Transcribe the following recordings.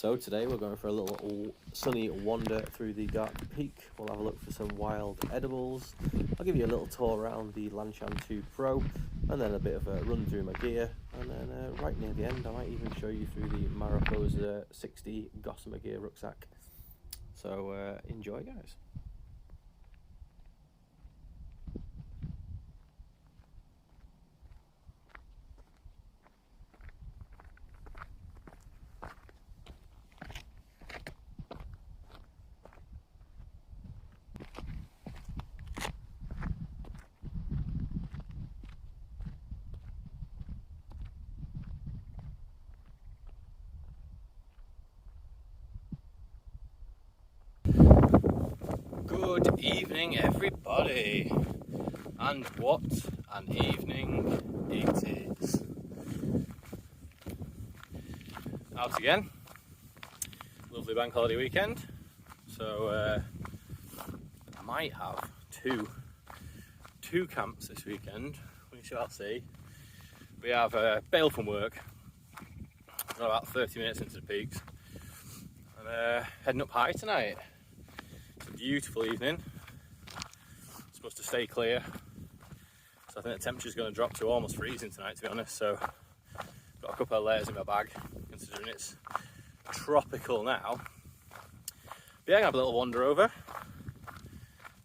So today we're going for a little sunny wander through the Garden Peak. We'll have a look for some wild edibles. I'll give you a little tour around the Lanshan 2 Pro and then a bit of a run through my gear, and then right near the end I might even show you through the Mariposa 60 Gossamer gear rucksack. So enjoy, guys. Good evening, everybody, and what an evening it is. Out again, lovely bank holiday weekend, so I might have two camps this weekend, we shall see. We have bail from work, we're about 30 minutes into the peaks, and heading up high tonight. Beautiful evening, it's supposed to stay clear, so I think the temperature's going to drop to almost freezing tonight, to be honest. So got a couple of layers in my bag considering it's tropical now. But yeah, I'm gonna have a little wander over.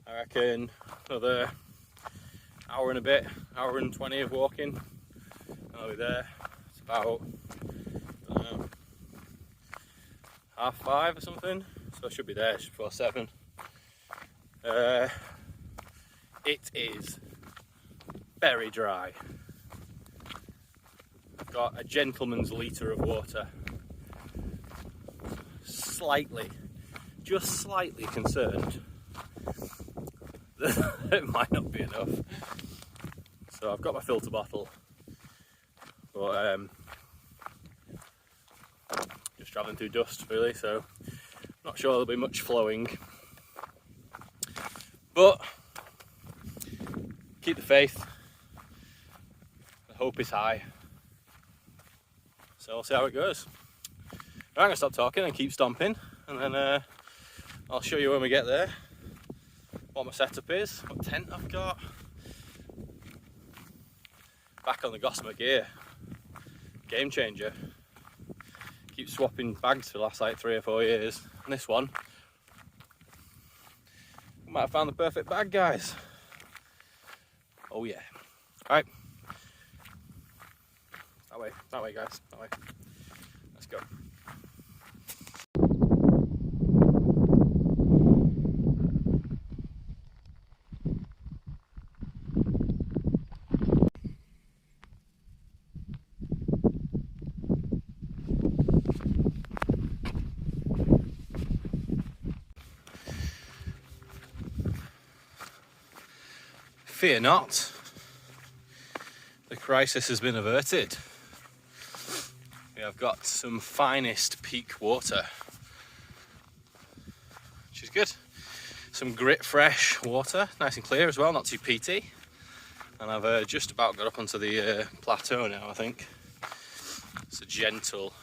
I reckon another hour and a bit, hour and 20 of walking, and I'll be there. It's about, I don't know, 5:30 or something, so I should be there just before 7. It is very dry. I've got a gentleman's litre of water. Just slightly concerned that it might not be enough. So I've got my filter bottle, but just travelling through dust really, so not sure there'll be much flowing. But keep the faith, the hope is high, so we'll see how it goes. I'm going to stop talking and keep stomping, and then I'll show you when we get there what my setup is, what tent I've got. Back on the Gossamer gear, game changer. Keep swapping bags for the last like 3 or 4 years, and this one, might have found the perfect bag, guys. Oh yeah. Right. That way guys, that way. Let's go. Fear not, the crisis has been averted. We have got some finest peak water, which is good. Some grit fresh water, nice and clear as well, not too peaty. And I've just about got up onto the plateau now, I think. It's a gentle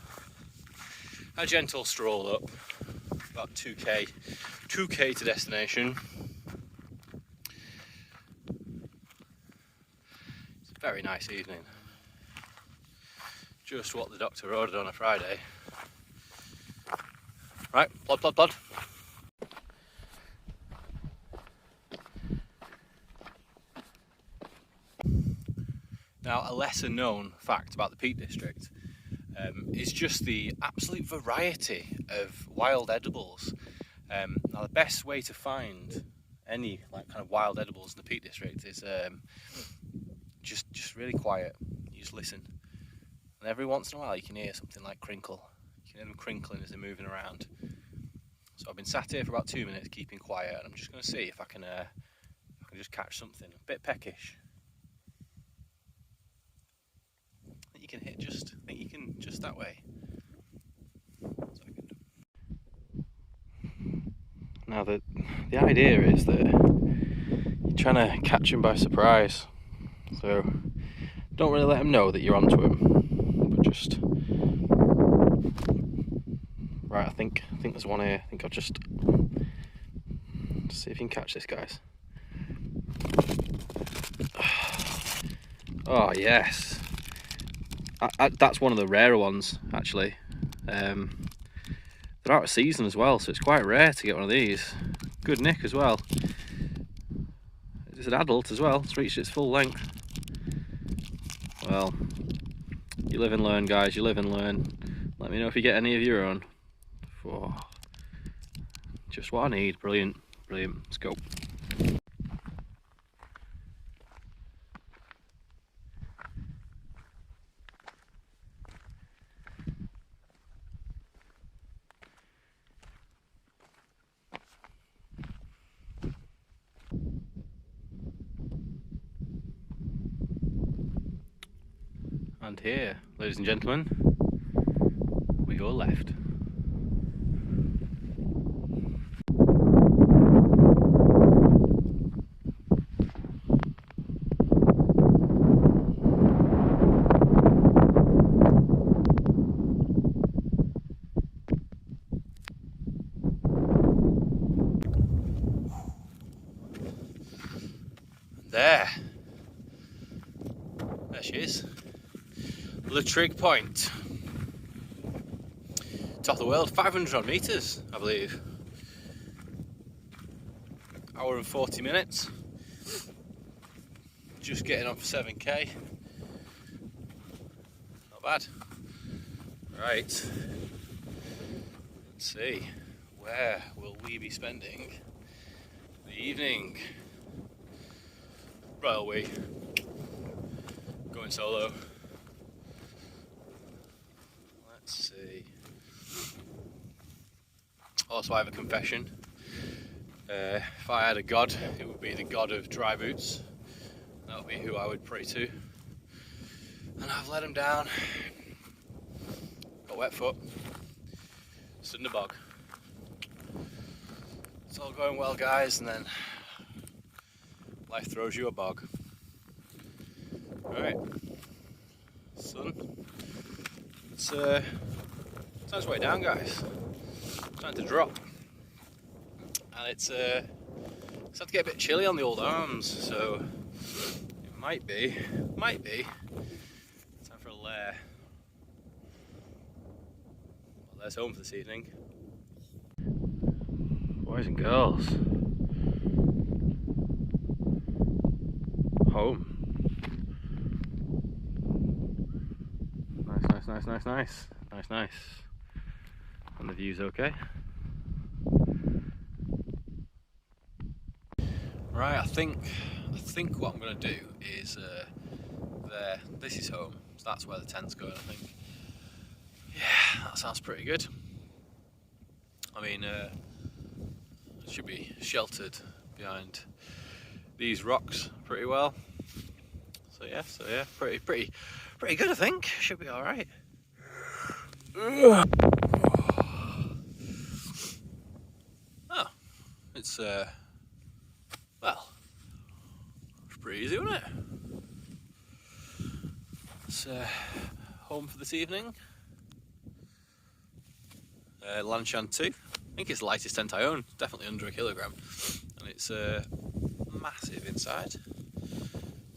stroll up, about 2k to destination. Very nice evening. Just what the doctor ordered on a Friday. Right, plod. Now, a lesser known fact about the Peak District is just the absolute variety of wild edibles. Now, the best way to find any like kind of wild edibles in the Peak District is just really quiet. You just listen, and every once in a while you can hear something like crinkle. You can hear them crinkling as they're moving around. So I've been sat here for about 2 minutes keeping quiet, and I'm just going to see if I can just catch something a bit peckish. I think you can hit just that way. Now the idea is that you're trying to catch him by surprise. So don't really let him know that you're onto him, but just Right, I think there's one here. I think I'll just see if you can catch this, guys. Oh yes, that's one of the rarer ones actually. They're out of season as well, so it's quite rare to get one of these. Good nick as well. It's an adult as well. It's reached its full length. Well, you live and learn, guys. You live and learn. Let me know if you get any of your own. Oh, just what I need. Brilliant, brilliant. Let's go. And here, ladies and gentlemen, we go left. There she is. Trig Point, top of the world, 500 odd meters, I believe. Hour and 40 minutes. Just getting on for 7k. Not bad. Right. Let's see. Where will we be spending the evening? Right, are we going solo? Let's see. Also, I have a confession. If I had a god, it would be the god of dry boots. That would be who I would pray to. And I've let him down. Got wet foot. Stood in the bog. It's all going well, guys, and then life throws you a bog. Alright. Sun. It's time's way down, guys. It's time to drop. And it's starting to get a bit chilly on the old arms, so it might be time for a lair. Well, there's home for this evening. Boys and girls. Home. Nice. And the view's okay. Right, I think what I'm gonna do is this is home, so that's where the tent's going, I think. Yeah, that sounds pretty good. I mean, it should be sheltered behind these rocks pretty well. So yeah, pretty good, I think. Should be all right. Oh, it's well, it's pretty easy, isn't it? It's home for this evening. Lanshan 2. I think it's the lightest tent I own. Definitely under a kilogram, and it's massive inside.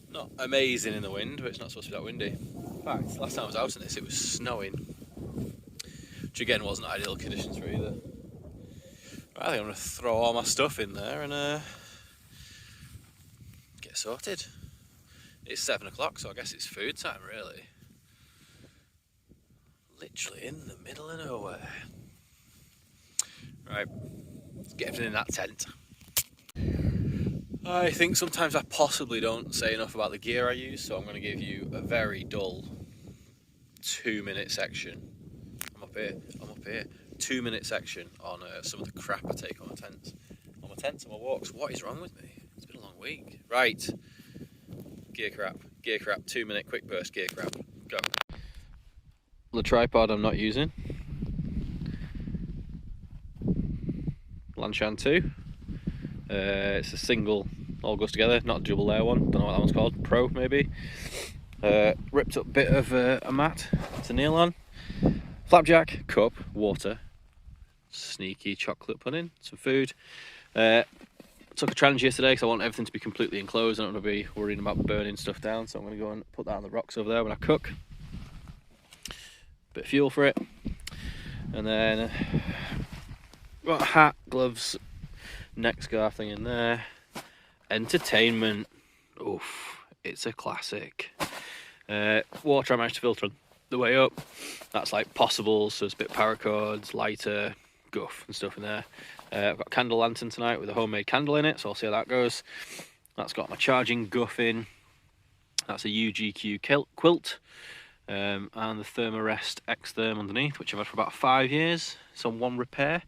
Not amazing in the wind, but it's not supposed to be that windy. In fact, last time I was out in this, it was snowing, which again wasn't ideal conditions for either. Right, I think I'm going to throw all my stuff in there and get sorted. It's 7 o'clock, so I guess it's food time, really. Literally in the middle of nowhere. Right, let's get everything in that tent. I think sometimes I possibly don't say enough about the gear I use, so I'm going to give you a very dull 2-minute section. I'm up here. 2-minute section on some of the crap I take on my tents. On my walks. What is wrong with me? It's been a long week. Right. Gear crap. 2-minute quick burst gear crap. Go. The tripod I'm not using. Lanshan 2. It's a single, all goes together, not a double layer one. Don't know what that one's called. Pro, maybe. Ripped up bit of a mat to kneel on. Flapjack, cup, water. sneaky chocolate pudding, some food. Took a challenge yesterday because I want everything to be completely enclosed. I don't want to be worrying about burning stuff down, so I'm going to go and put that on the rocks over there when I cook. Bit of fuel for it, and then got a hat, gloves, neck scarf thing in there. Entertainment, oof, it's a classic. Water I managed to filter on the way up. That's like possibles, so there's a bit of paracords, lighter, guff and stuff in there. I've got a candle lantern tonight with a homemade candle in it, so I'll see how that goes. That's got my charging guff in. That's a UGQ quilt, and the Thermarest X-Therm underneath, which I've had for about 5 years. It's on 1 repair.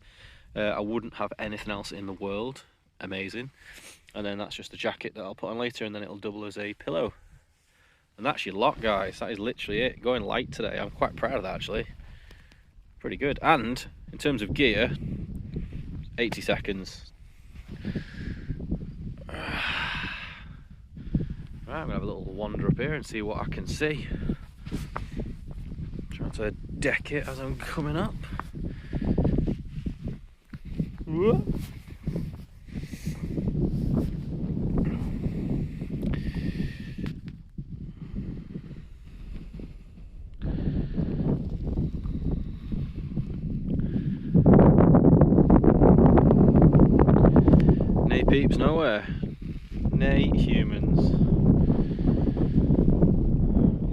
I wouldn't have anything else in the world. Amazing. And then that's just the jacket that I'll put on later, and then it'll double as a pillow. And that's your lot, guys. That is literally it. Going light today. I'm quite proud of that, actually. Pretty good. And in terms of gear, 80 seconds. Right, I'm gonna have a little wander up here and see what I can see. Trying to deck it as I'm coming up. Whoa. Nay peeps nowhere. Nay humans.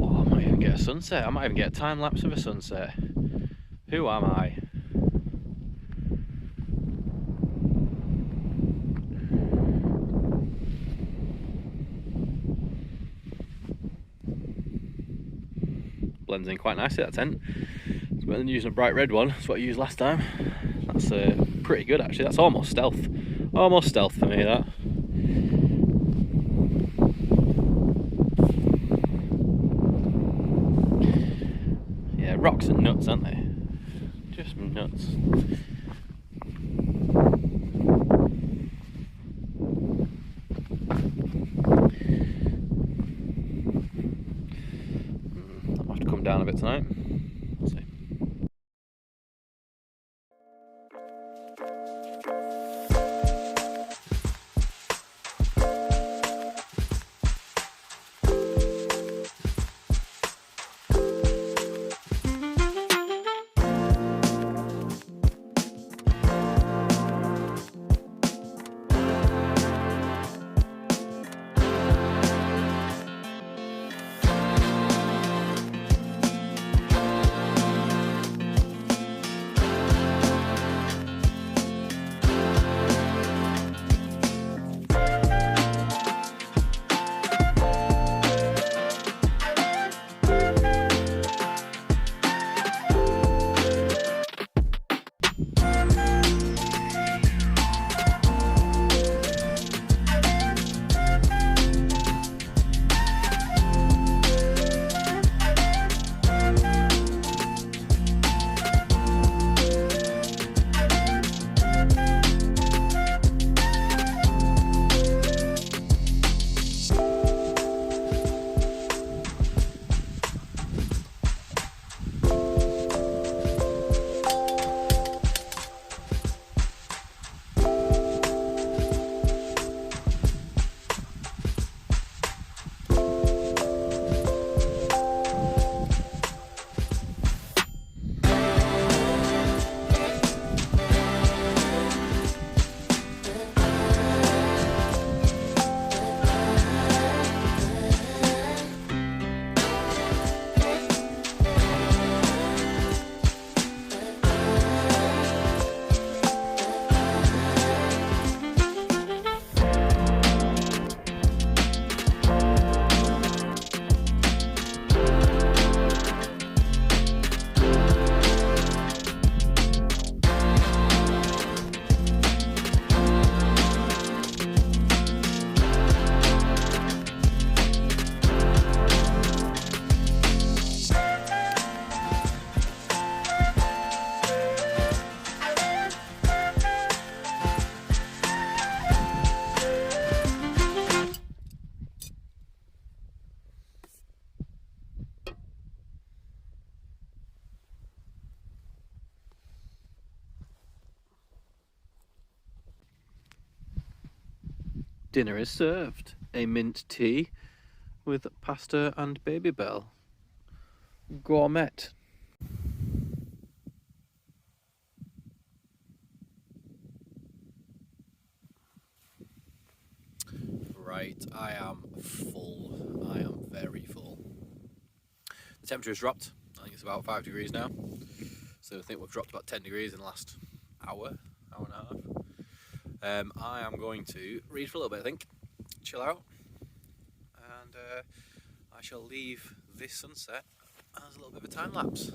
Oh, I might even get a sunset. I might even get a time lapse of a sunset. Who am I? Blends in quite nicely, that tent. It's better than using a bright red one. That's what I used last time. That's pretty good, actually. That's almost stealth. Almost stealth for me, that. Yeah, rocks are nuts, aren't they? Just nuts. I'll have to come down a bit tonight. We'll see. Dinner is served. A mint tea with pasta and baby bell. Gourmet. Right, I am full. I am very full. The temperature has dropped. I think it's about 5 degrees now. So I think we've dropped about 10 degrees in the last hour and a half. I am going to read for a little bit, I think. Chill out. And I shall leave this sunset as a little bit of a time lapse.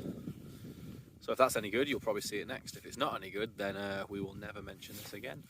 So if that's any good, you'll probably see it next. If it's not any good, then we will never mention this again.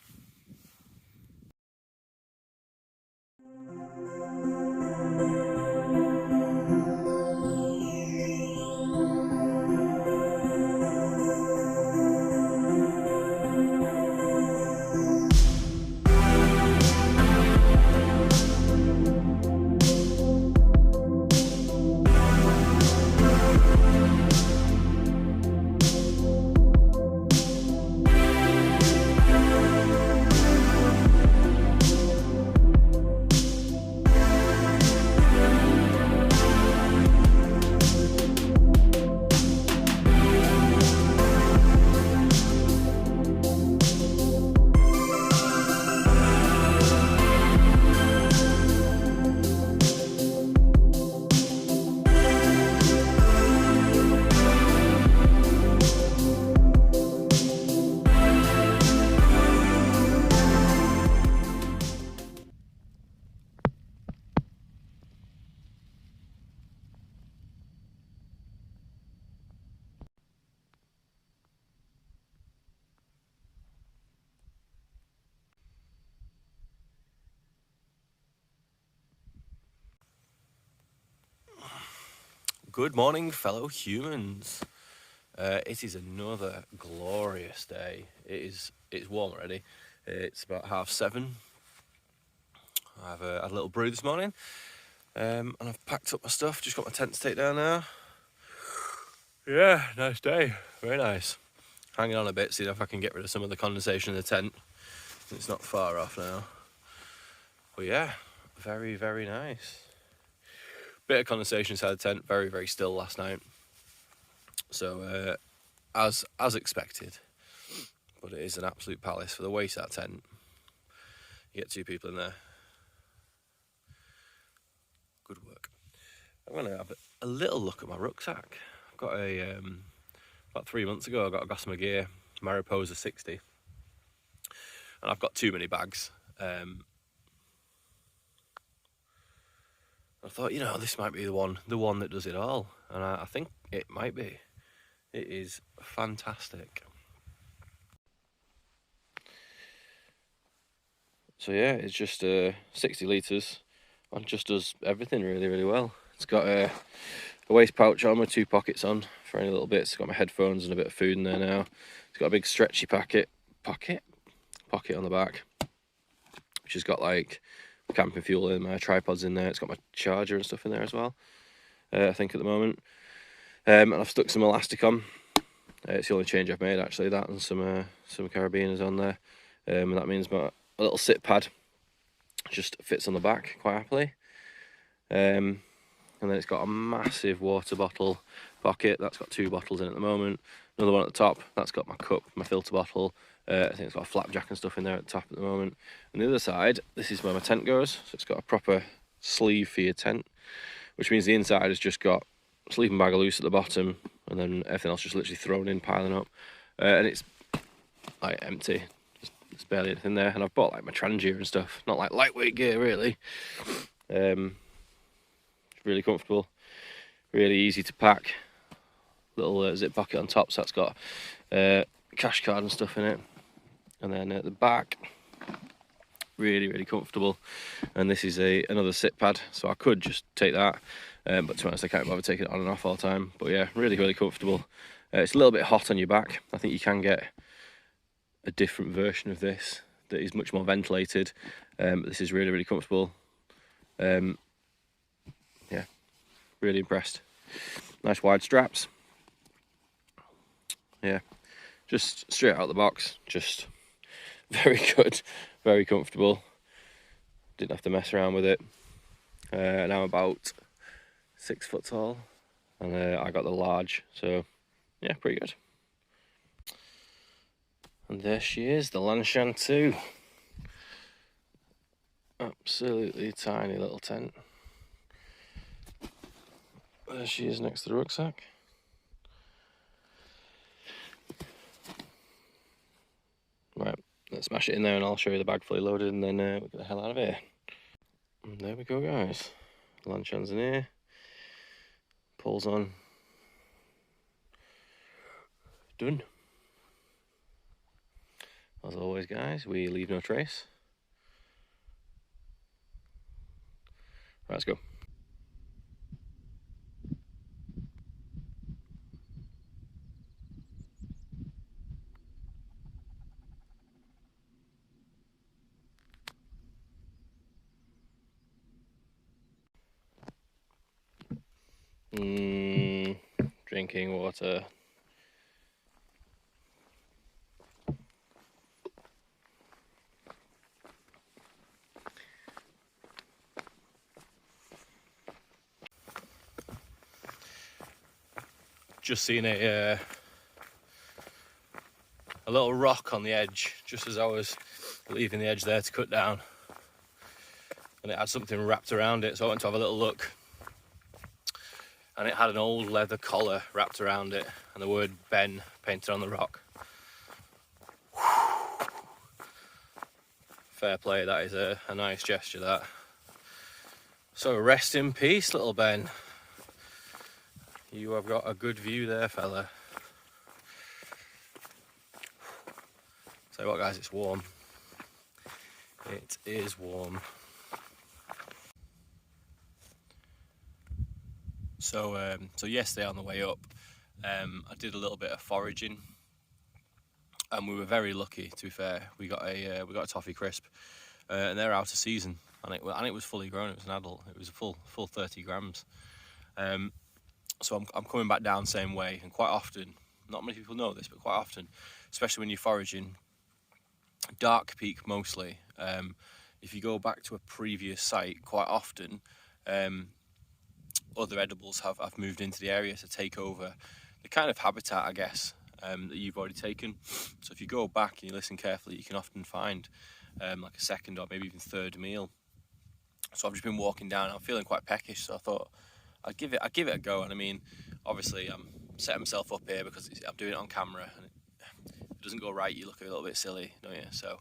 Good morning, fellow humans. It is another glorious day. It's warm already. It's about 7:30. I've had a little brew this morning, and I've packed up my stuff. Just got my tent to take down now. Yeah, nice day. Very nice. Hanging on a bit, see if I can get rid of some of the condensation in the tent. It's not far off now. But yeah, very, very nice. Bit of condensation inside the tent, very, very still last night. So, as expected, but it is an absolute palace for the waste of that tent. You get 2 people in there. Good work. I'm going to have a little look at my rucksack. I've got about 3 months ago, I got a Gossamer gear, Mariposa 60. And I've got too many bags. I thought, this might be the one that does it all, and I think it might be. It is fantastic. So yeah, it's just 60 litres and just does everything really, really well. It's got a waist pouch on with 2 pockets on for any little bits. It's got my headphones and a bit of food in there now. It's got a big stretchy pocket on the back, which has got like camping fuel in, my tripods in there. It's got my charger and stuff in there as well, I think at the moment. And I've stuck some elastic on. It's the only change I've made actually, that and some carabiners on there. And that means my little sit pad just fits on the back quite happily. And then it's got a massive water bottle pocket. That's got 2 bottles in at the moment. Another one at the top, that's got my cup, my filter bottle. I think it's got a flapjack and stuff in there at the top at the moment. And the other side, this is where my tent goes. So it's got a proper sleeve for your tent, which means the inside has just got a sleeping bag of loose at the bottom, and then everything else just literally thrown in, piling up. And it's like empty. There's barely anything there. And I've bought like my Trangia and stuff, not like lightweight gear really. Really comfortable, really easy to pack. Little zip pocket on top, so that's got cash card and stuff in it. And then at the back, really, really comfortable. And this is another sit pad, so I could just take that, but to be honest, I can't bother taking it on and off all the time. But yeah, really, really comfortable. It's a little bit hot on your back. I think you can get a different version of this that is much more ventilated. But this is really, really comfortable. Yeah, really impressed. Nice wide straps. Yeah, just straight out of the box, just very good, very comfortable. Didn't have to mess around with it. Now I'm about 6 foot tall, and I got the large, so yeah, pretty good. And there she is, the Lanshan 2. Absolutely tiny little tent. There she is next to the rucksack. Right, let's smash it in there and I'll show you the bag fully loaded, and then we'll get the hell out of here. And there we go, guys. Lanshan's in here. Pulls on. Done. As always, guys, we leave no trace. Right, let's go. Drinking water. Just seen a little rock on the edge just as I was leaving the edge there to cut down, and it had something wrapped around it, so I went to have a little look, and it had an old leather collar wrapped around it and the word Ben painted on the rock. Fair play, that is a nice gesture, that. So rest in peace, little Ben. You have got a good view there, fella. Tell you what, guys, it's warm. It is warm. So yesterday on the way up, I did a little bit of foraging, and we were very lucky. To be fair, we got a toffee crisp, and they're out of season, and it was fully grown. It was an adult. It was a full 30 grams. So I'm coming back down same way, and quite often, not many people know this, but quite often, especially when you're foraging, dark peak mostly, if you go back to a previous site, quite often other edibles have moved into the area to take over the kind of habitat, I guess, that you've already taken. So if you go back and you listen carefully, you can often find like a second or maybe even third meal. So I've just been walking down, I'm feeling quite peckish, so I thought I'd give it a go. And I mean, obviously I'm setting myself up here because I'm doing it on camera, and if it doesn't go right, you look a little bit silly, don't you? So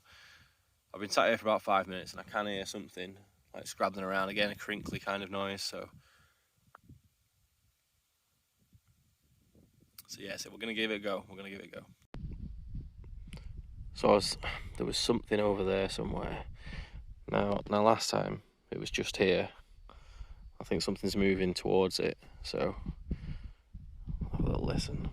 I've been sat here for about 5 minutes, and I can hear something like scrabbling around again, a crinkly kind of noise. So yeah, so we're gonna give it a go. So there was something over there somewhere. Now last time it was just here. I think something's moving towards it, so I'll have a little listen.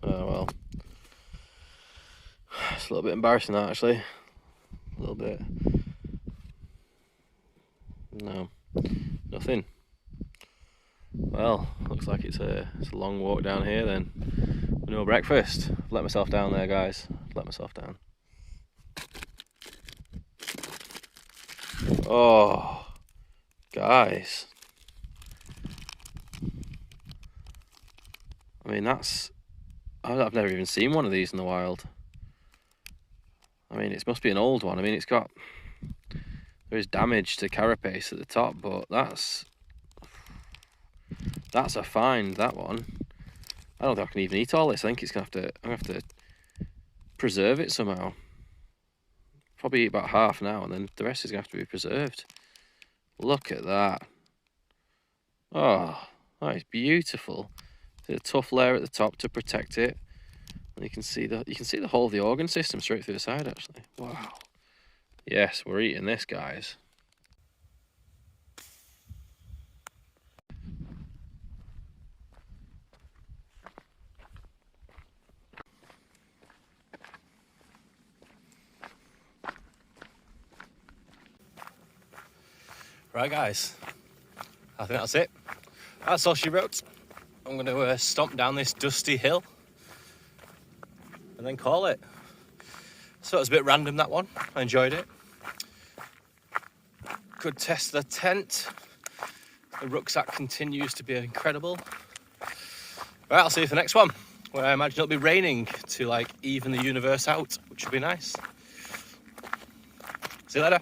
Oh well. It's a little bit embarrassing, that, actually. A little bit. No, nothing. Well, looks like it's a long walk down here then. No breakfast. I've let myself down there, guys. Let myself down. Oh, guys. I mean, I've never even seen one of these in the wild. I mean, it must be an old one. I mean, there is damage to carapace at the top, but that's a find, that one. I don't think I can even eat all this. I think I'm gonna have to preserve it somehow. Probably eat about half now, and then the rest is gonna have to be preserved. Look at that. Oh, that is beautiful. There's a tough layer at the top to protect it, and you can see the whole of the organ system straight through the side. Actually, wow. Yes, we're eating this, guys. Right, guys, I think that's it. That's all she wrote. I'm going to stomp down this dusty hill and then call it. So it was a bit random, that one. I enjoyed it. Good test of the tent. The rucksack continues to be incredible. Right, I'll see you for the next one, where I imagine it'll be raining to like even the universe out, which will be nice. See you later.